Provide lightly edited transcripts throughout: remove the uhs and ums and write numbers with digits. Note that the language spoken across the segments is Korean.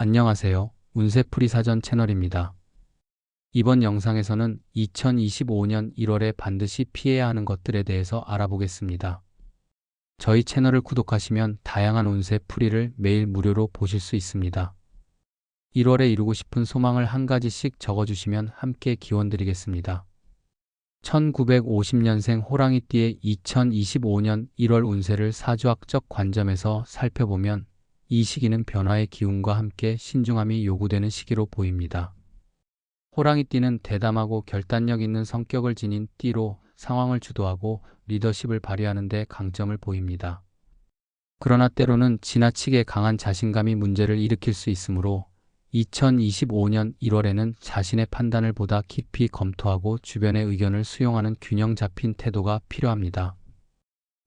안녕하세요. 운세풀이 사전 채널입니다. 이번 영상에서는 2025년 1월에 반드시 피해야 하는 것들에 대해서 알아보겠습니다. 저희 채널을 구독하시면 다양한 운세풀이를 매일 무료로 보실 수 있습니다. 1월에 이루고 싶은 소망을 한 가지씩 적어주시면 함께 기원드리겠습니다. 1950년생 호랑이띠의 2025년 1월 운세를 사주학적 관점에서 살펴보면 이 시기는 변화의 기운과 함께 신중함이 요구되는 시기로 보입니다. 호랑이띠는 대담하고 결단력 있는 성격을 지닌 띠로 상황을 주도하고 리더십을 발휘하는 데 강점을 보입니다. 그러나 때로는 지나치게 강한 자신감이 문제를 일으킬 수 있으므로 2025년 1월에는 자신의 판단을 보다 깊이 검토하고 주변의 의견을 수용하는 균형 잡힌 태도가 필요합니다.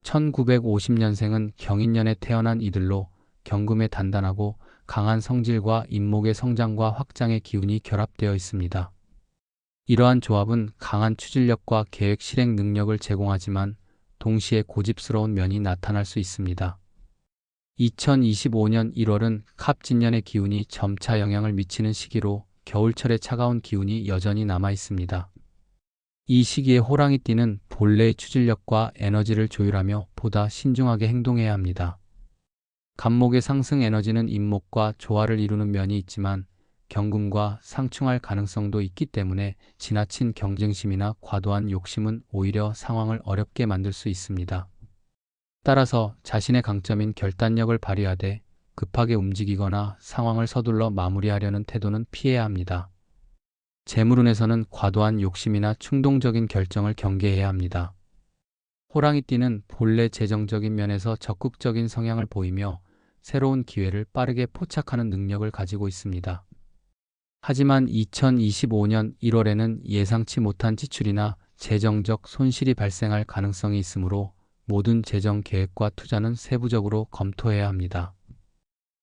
1950년생은 경인년에 태어난 이들로 경금에 단단하고 강한 성질과 인목의 성장과 확장의 기운이 결합되어 있습니다. 이러한 조합은 강한 추진력과 계획 실행 능력을 제공하지만 동시에 고집스러운 면이 나타날 수 있습니다. 2025년 1월은 갑진년의 기운이 점차 영향을 미치는 시기로 겨울철의 차가운 기운이 여전히 남아 있습니다. 이 시기에 호랑이띠는 본래의 추진력과 에너지를 조율하며 보다 신중하게 행동해야 합니다. 갑목의 상승 에너지는 인목과 조화를 이루는 면이 있지만 경금과 상충할 가능성도 있기 때문에 지나친 경쟁심이나 과도한 욕심은 오히려 상황을 어렵게 만들 수 있습니다. 따라서 자신의 강점인 결단력을 발휘하되 급하게 움직이거나 상황을 서둘러 마무리하려는 태도는 피해야 합니다. 재물운에서는 과도한 욕심이나 충동적인 결정을 경계해야 합니다. 호랑이띠는 본래 재정적인 면에서 적극적인 성향을 보이며 새로운 기회를 빠르게 포착하는 능력을 가지고 있습니다. 하지만 2025년 1월에는 예상치 못한 지출이나 재정적 손실이 발생할 가능성이 있으므로 모든 재정 계획과 투자는 세부적으로 검토해야 합니다.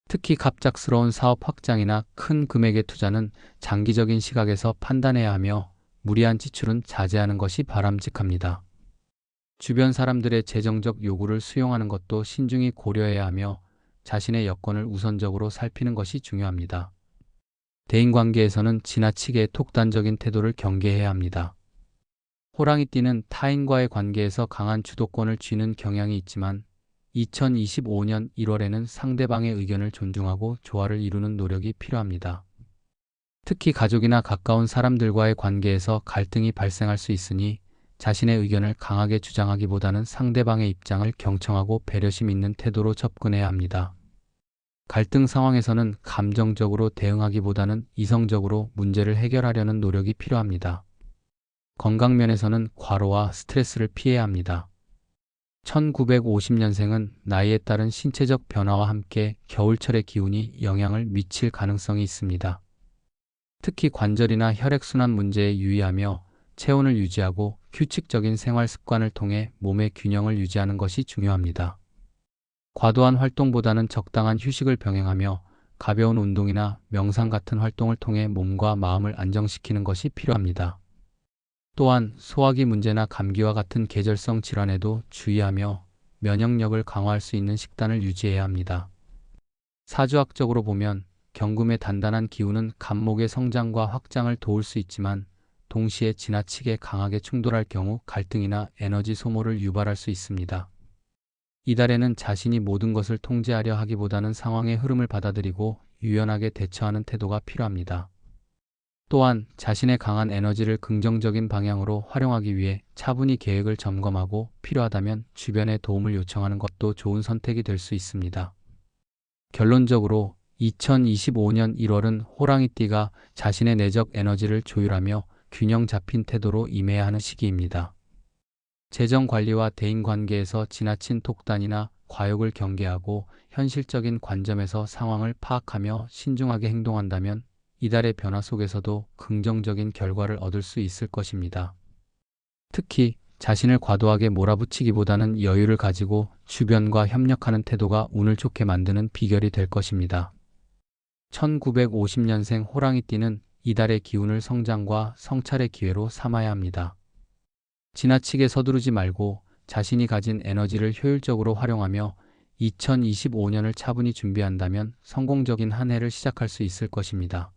특히 갑작스러운 사업 확장이나 큰 금액의 투자는 장기적인 시각에서 판단해야 하며 무리한 지출은 자제하는 것이 바람직합니다. 주변 사람들의 재정적 요구를 수용하는 것도 신중히 고려해야 하며 자신의 여건을 우선적으로 살피는 것이 중요합니다. 대인관계에서는 지나치게 독단적인 태도를 경계해야 합니다. 호랑이띠는 타인과의 관계에서 강한 주도권을 쥐는 경향이 있지만 2025년 1월에는 상대방의 의견을 존중하고 조화를 이루는 노력이 필요합니다. 특히 가족이나 가까운 사람들과의 관계에서 갈등이 발생할 수 있으니 자신의 의견을 강하게 주장하기보다는 상대방의 입장을 경청하고 배려심 있는 태도로 접근해야 합니다. 갈등 상황에서는 감정적으로 대응하기보다는 이성적으로 문제를 해결하려는 노력이 필요합니다. 건강면에서는 과로와 스트레스를 피해야 합니다. 1950년생은 나이에 따른 신체적 변화와 함께 겨울철의 기운이 영향을 미칠 가능성이 있습니다. 특히 관절이나 혈액순환 문제에 유의하며 체온을 유지하고 규칙적인 생활 습관을 통해 몸의 균형을 유지하는 것이 중요합니다. 과도한 활동보다는 적당한 휴식을 병행하며 가벼운 운동이나 명상 같은 활동을 통해 몸과 마음을 안정시키는 것이 필요합니다. 또한 소화기 문제나 감기와 같은 계절성 질환에도 주의하며 면역력을 강화할 수 있는 식단을 유지해야 합니다. 사주학적으로 보면 경금의 단단한 기운은 갑목의 성장과 확장을 도울 수 있지만 동시에 지나치게 강하게 충돌할 경우 갈등이나 에너지 소모를 유발할 수 있습니다. 이달에는 자신이 모든 것을 통제하려 하기보다는 상황의 흐름을 받아들이고 유연하게 대처하는 태도가 필요합니다. 또한 자신의 강한 에너지를 긍정적인 방향으로 활용하기 위해 차분히 계획을 점검하고 필요하다면 주변의 도움을 요청하는 것도 좋은 선택이 될 수 있습니다. 결론적으로 2025년 1월은 호랑이띠가 자신의 내적 에너지를 조율하며 균형 잡힌 태도로 임해야 하는 시기입니다. 재정 관리와 대인관계에서 지나친 독단이나 과욕을 경계하고 현실적인 관점에서 상황을 파악하며 신중하게 행동한다면 이달의 변화 속에서도 긍정적인 결과를 얻을 수 있을 것입니다. 특히 자신을 과도하게 몰아붙이기보다는 여유를 가지고 주변과 협력하는 태도가 운을 좋게 만드는 비결이 될 것입니다. 1950년생 호랑이띠는 이달의 기운을 성장과 성찰의 기회로 삼아야 합니다. 지나치게 서두르지 말고 자신이 가진 에너지를 효율적으로 활용하며 2025년을 차분히 준비한다면 성공적인 한 해를 시작할 수 있을 것입니다.